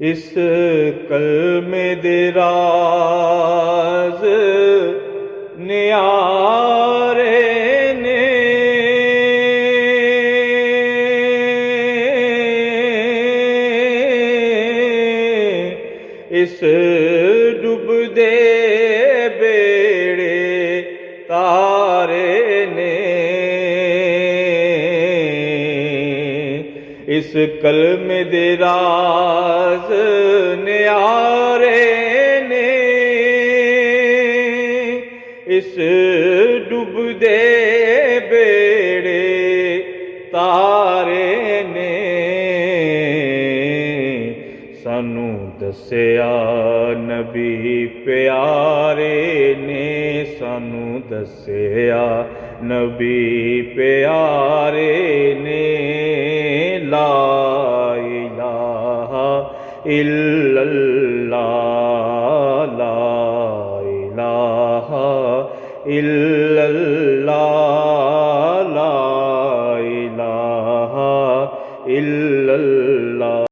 اس کلمے دے راز نیارے نے اس ڈب دے بیڑے تارے نے اس کلمے دے راز نیارے نے اس ڈب دے بیڑے تارے نے سانو دسیا نبی پیارے نے سانو دسیا نبی پیارے نے لا الہ الا اللہ لا الہ الا اللہ لا الہ الا اللہ